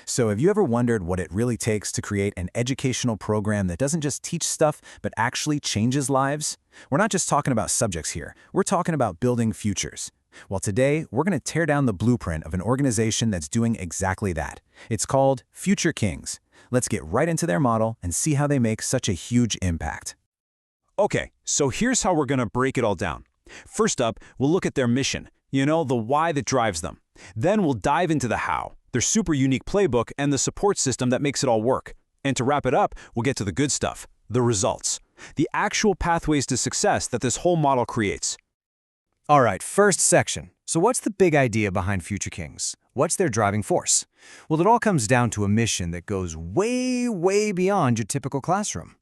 So have you ever wondered what it really takes to create an educational program that doesn't just teach stuff, but actually changes lives? We're not just talking about subjects here. We're talking about building futures. Well, today, we're going to tear down the blueprint of an organization that's doing exactly that. It's called Future Kings. Let's get right into their model and see how they make such a huge impact. Okay, so here's how we're going to break it all down. First up, we'll look at their mission, the why that drives them. Then we'll dive into the how, their super unique playbook, and the support system that makes it all work. And to wrap it up, we'll get to the good stuff, the results, the actual pathways to success that this whole model creates. All right, first section. So what's the big idea behind Future Kings? What's their driving force? Well, it all comes down to a mission that goes way, way beyond your typical classroom.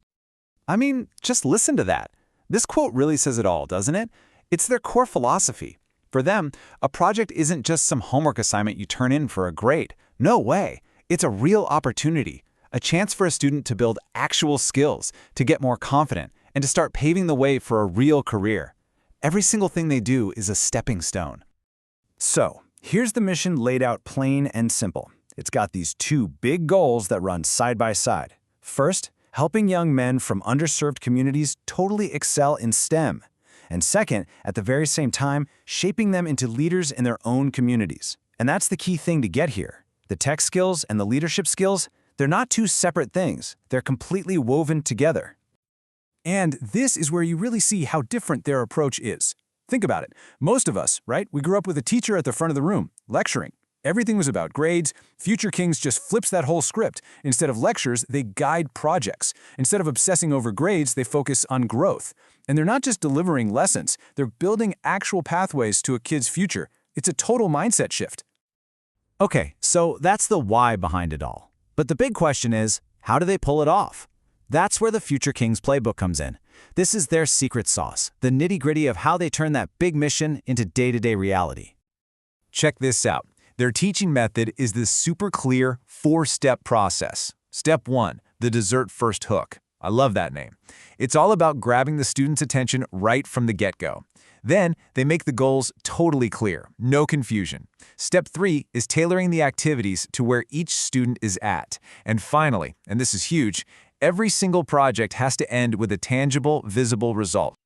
I mean, just listen to that. This quote really says it all, doesn't it? It's their core philosophy. For them, a project isn't just some homework assignment you turn in for a grade. No way. It's a real opportunity, a chance for a student to build actual skills, to get more confident, and to start paving the way for a real career. Every single thing they do is a stepping stone. So, here's the mission laid out plain and simple. It's got these two big goals that run side by side. First, helping young men from underserved communities totally excel in STEM. And second, at the very same time, shaping them into leaders in their own communities. And that's the key thing to get here. The tech skills and the leadership skills, they're not two separate things. They're completely woven together. And this is where you really see how different their approach is. Think about it. Most of us, right? We grew up with a teacher at the front of the room, lecturing. Everything was about grades. Future Kings just flips that whole script. Instead of lectures, they guide projects. Instead of obsessing over grades, they focus on growth. And they're not just delivering lessons, they're building actual pathways to a kid's future. It's a total mindset shift. Okay, so that's the why behind it all. But the big question is, how do they pull it off? That's where the Future Kings playbook comes in. This is their secret sauce, the nitty-gritty of how they turn that big mission into day-to-day reality. Check this out. Their teaching method is this super clear 4-step process. Step 1, the dessert first hook. I love that name. It's all about grabbing the student's attention right from the get-go. Then, they make the goals totally clear, no confusion. Step 3 is tailoring the activities to where each student is at. And finally, and this is huge, every single project has to end with a tangible, visible result.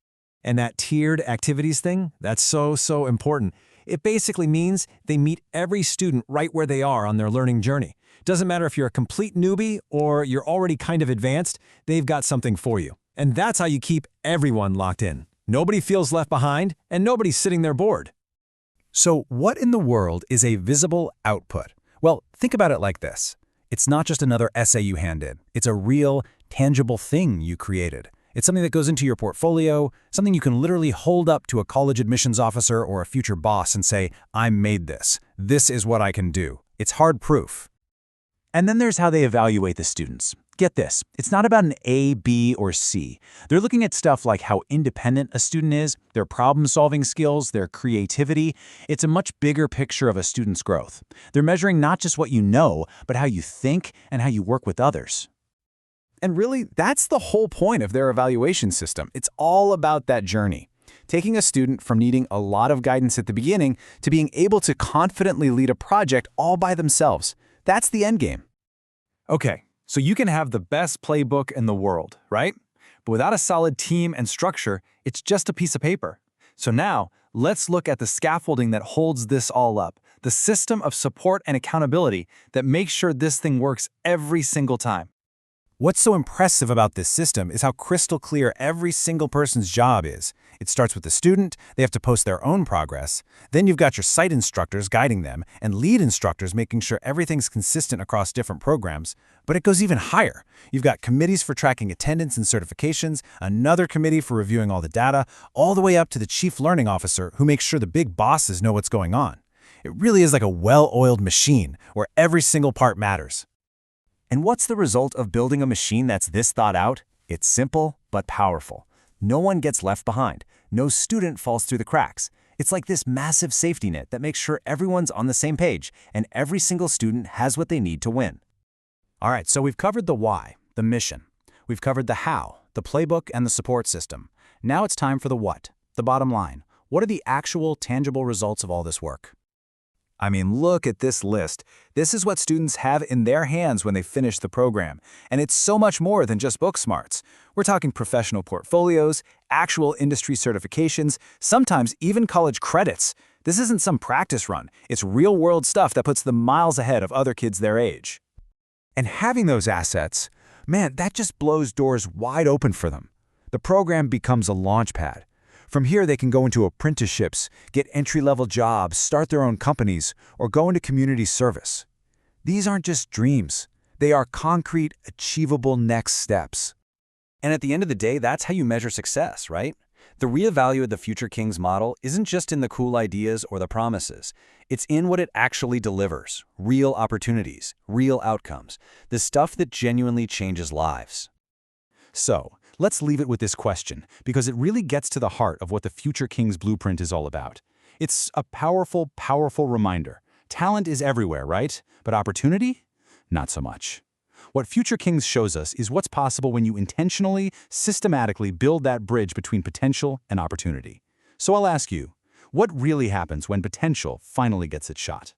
And that tiered activities thing, that's so important. It basically means they meet every student right where they are on their learning journey. Doesn't matter if you're a complete newbie or you're already kind of advanced, they've got something for you. And that's how you keep everyone locked in. Nobody feels left behind, and nobody's sitting there bored. So what in the world is a visible output? Well, think about it like this. It's not just another essay you hand in. It's a real, tangible thing you created. It's something that goes into your portfolio, something you can literally hold up to a college admissions officer or a future boss and say, I made this. This is what I can do. It's hard proof. And then there's how they evaluate the students. Get this, it's not about an A, B, or C. They're looking at stuff like how independent a student is, their problem-solving skills, their creativity. It's a much bigger picture of a student's growth. They're measuring not just what you know, but how you think and how you work with others. And really, that's the whole point of their evaluation system. It's all about that journey. Taking a student from needing a lot of guidance at the beginning to being able to confidently lead a project all by themselves. That's the end game. Okay, so you can have the best playbook in the world, right? But without a solid team and structure, it's just a piece of paper. So now, let's look at the scaffolding that holds this all up, the system of support and accountability that makes sure this thing works every single time. What's so impressive about this system is how crystal clear every single person's job is. It starts with the student, they have to post their own progress. Then you've got your site instructors guiding them and lead instructors making sure everything's consistent across different programs. But it goes even higher. You've got committees for tracking attendance and certifications, another committee for reviewing all the data, all the way up to the chief learning officer who makes sure the big bosses know what's going on. It really is like a well-oiled machine where every single part matters. And what's the result of building a machine that's this thought out? It's simple but powerful. No one gets left behind. No student falls through the cracks. It's like this massive safety net that makes sure everyone's on the same page and every single student has what they need to win. All right, so we've covered the why, the mission. We've covered the how, the playbook and the support system. Now it's time for the what, the bottom line. What are the actual tangible results of all this work? I mean, look at this list. This is what students have in their hands when they finish the program. And it's so much more than just book smarts. We're talking professional portfolios, actual industry certifications, sometimes even college credits. This isn't some practice run. It's real-world stuff that puts them miles ahead of other kids their age. And having those assets, man, that just blows doors wide open for them. The program becomes a launch pad. From here, they can go into apprenticeships, get entry-level jobs, start their own companies, or go into community service. These aren't just dreams. They are concrete, achievable next steps. And at the end of the day, that's how you measure success, right? The real value of the Future Kings model isn't just in the cool ideas or the promises. It's in what it actually delivers, real opportunities, real outcomes, the stuff that genuinely changes lives. So, let's leave it with this question, because it really gets to the heart of what the Future Kings blueprint is all about. It's a powerful, powerful reminder. Talent is everywhere, right? But opportunity? Not so much. What Future Kings shows us is what's possible when you intentionally, systematically build that bridge between potential and opportunity. So I'll ask you, what really happens when potential finally gets its shot?